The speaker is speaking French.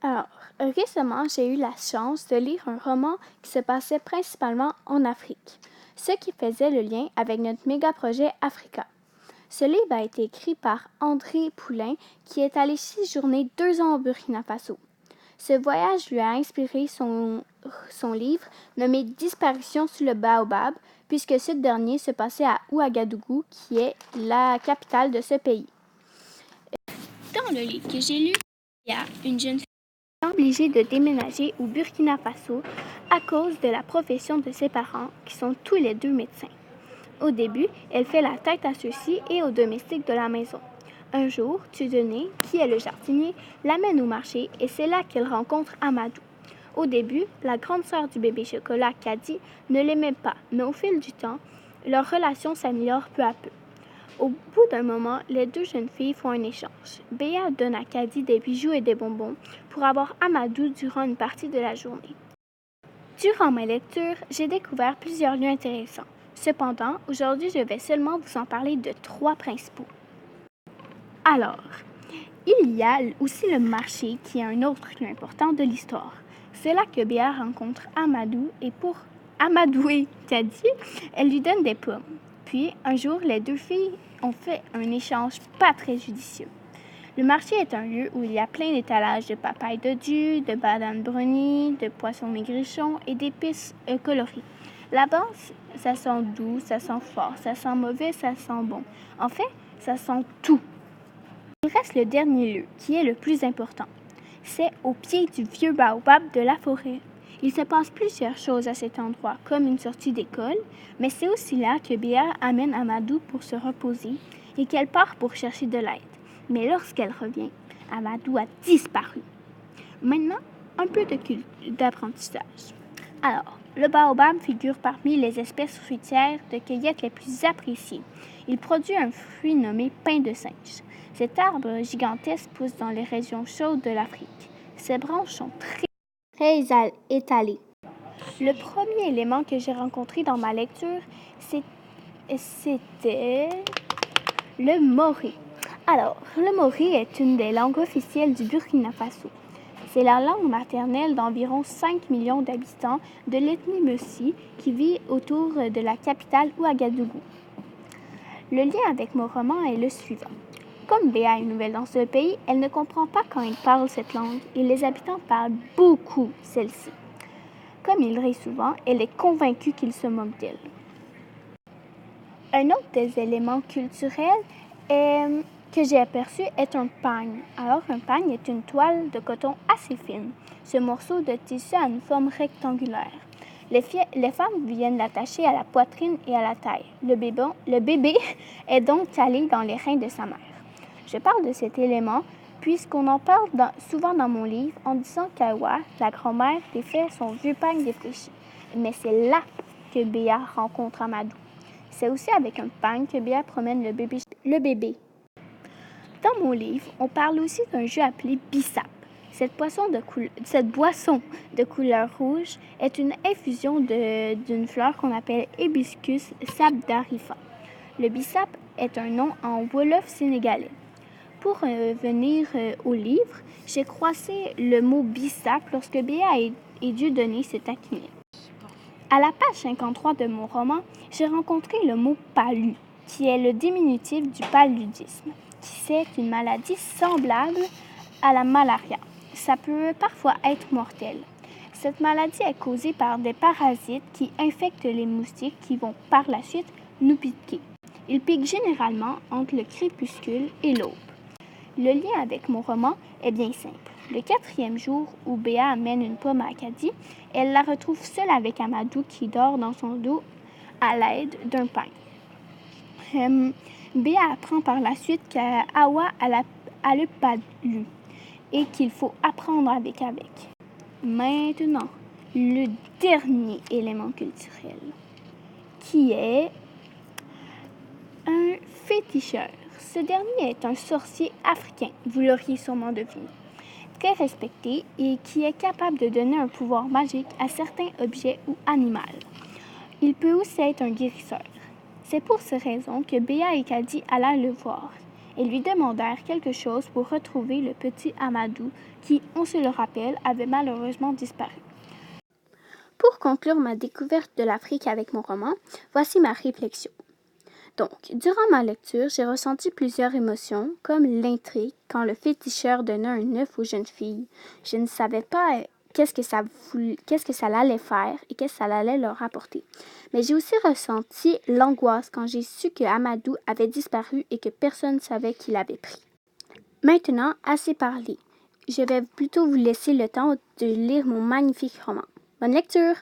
Alors, récemment, j'ai eu la chance de lire un roman qui se passait principalement en Afrique, ce qui faisait le lien avec notre méga-projet Africa. Ce livre a été écrit par André Poulain, qui est allé séjourner 2 ans au Burkina Faso. Ce voyage lui a inspiré son livre nommé Disparition sous le baobab, puisque ce dernier se passait à Ouagadougou, qui est la capitale de ce pays. Dans le livre que j'ai lu, il y a une jeune fille obligée de déménager au Burkina Faso à cause de la profession de ses parents, qui sont tous les deux médecins. Au début, elle fait la tête à ceux-ci et aux domestiques de la maison. Un jour, Dieudonné, qui est le jardinier, l'amène au marché et c'est là qu'elle rencontre Amadou. Au début, la grande sœur du bébé chocolat, Kadi, ne l'aimait pas, mais au fil du temps, leur relation s'améliore peu à peu. Au bout d'un moment, les deux jeunes filles font un échange. Béa donne à Kadi des bijoux et des bonbons pour avoir Amadou durant une partie de la journée. Durant ma lecture, j'ai découvert plusieurs lieux intéressants. Cependant, aujourd'hui, je vais seulement vous en parler de 3 principaux. Alors, il y a aussi le marché qui est un autre lieu important de l'histoire. C'est là que Béa rencontre Amadou et pour amadouer Kadi, elle lui donne des pommes. Puis, un jour, les deux filles ont fait un échange pas très judicieux. Le marché est un lieu où il y a plein d'étalages de papayes de Dieu, de bananes brownies, de poissons maigrichons et d'épices colorées. Là-bas, ça sent doux, ça sent fort, ça sent mauvais, ça sent bon. En fait, ça sent tout. Il reste le dernier lieu, qui est le plus important. C'est au pied du vieux baobab de la forêt. Il se passe plusieurs choses à cet endroit, comme une sortie d'école, mais c'est aussi là que Béa amène Amadou pour se reposer et qu'elle part pour chercher de l'aide. Mais lorsqu'elle revient, Amadou a disparu. Maintenant, un peu d'apprentissage. Alors, le baobab figure parmi les espèces fruitières de cueillette les plus appréciées. Il produit un fruit nommé pain de singe. Cet arbre gigantesque pousse dans les régions chaudes de l'Afrique. Ses branches sont très étalées. Le premier élément que j'ai rencontré dans ma lecture, c'était le moré. Alors, le moré est une des langues officielles du Burkina Faso. C'est la langue maternelle d'environ 5 millions d'habitants de l'ethnie Mussi qui vit autour de la capitale Ouagadougou. Le lien avec mon roman est le suivant. Comme Béa est nouvelle dans ce pays, elle ne comprend pas quand il parle cette langue et les habitants parlent beaucoup celle-ci. Comme il rit souvent, elle est convaincue qu'il se moque d'elle. Un autre des éléments culturels que j'ai aperçu est un pagne. Alors, un pagne est une toile de coton assez fine. Ce morceau de tissu a une forme rectangulaire. Les femmes viennent l'attacher à la poitrine et à la taille. Le bébé est donc calé dans les reins de sa mère. Je parle de cet élément puisqu'on en parle souvent dans mon livre en disant qu'Awa, la grand-mère, défait son vieux pagne défraîchi. Mais c'est là que Béa rencontre Amadou. C'est aussi avec un pagne que Béa promène le bébé. Dans mon livre, on parle aussi d'un jeu appelé bissap. Cette boisson de couleur rouge est une infusion d'une fleur qu'on appelle Hibiscus sabdarifa. Le bissap est un nom en wolof sénégalais. Pour venir au livre, j'ai croisé le mot bissap lorsque Béa et Dieudonné se taquinaient. À la page 53 de mon roman, j'ai rencontré le mot palu, qui est le diminutif du paludisme, qui est une maladie semblable à la malaria. Ça peut parfois être mortel. Cette maladie est causée par des parasites qui infectent les moustiques qui vont par la suite nous piquer. Ils piquent généralement entre le crépuscule et l'aube. Le lien avec mon roman est bien simple. Le 4e jour où Béa amène une pomme à Kadi, elle la retrouve seule avec Amadou qui dort dans son dos à l'aide d'un pagne. Béa apprend par la suite qu'Awa a le palu et qu'il faut apprendre avec. Maintenant, le dernier élément culturel, qui est un féticheur. Ce dernier est un sorcier africain, vous l'auriez sûrement deviné, très respecté et qui est capable de donner un pouvoir magique à certains objets ou animaux. Il peut aussi être un guérisseur. C'est pour ces raisons que Béa et Kadi allèrent le voir. et lui demandèrent quelque chose pour retrouver le petit Amadou qui, on se le rappelle, avait malheureusement disparu. Pour conclure ma découverte de l'Afrique avec mon roman, voici ma réflexion. Donc, durant ma lecture, j'ai ressenti plusieurs émotions, comme l'intrigue quand le féticheur donna un œuf aux jeunes filles. Je ne savais pas qu'est-ce que ça allait faire et qu'est-ce que ça allait leur apporter. Mais j'ai aussi ressenti l'angoisse quand j'ai su que Amadou avait disparu et que personne ne savait qui l'avait pris. Maintenant, assez parlé. Je vais plutôt vous laisser le temps de lire mon magnifique roman. Bonne lecture!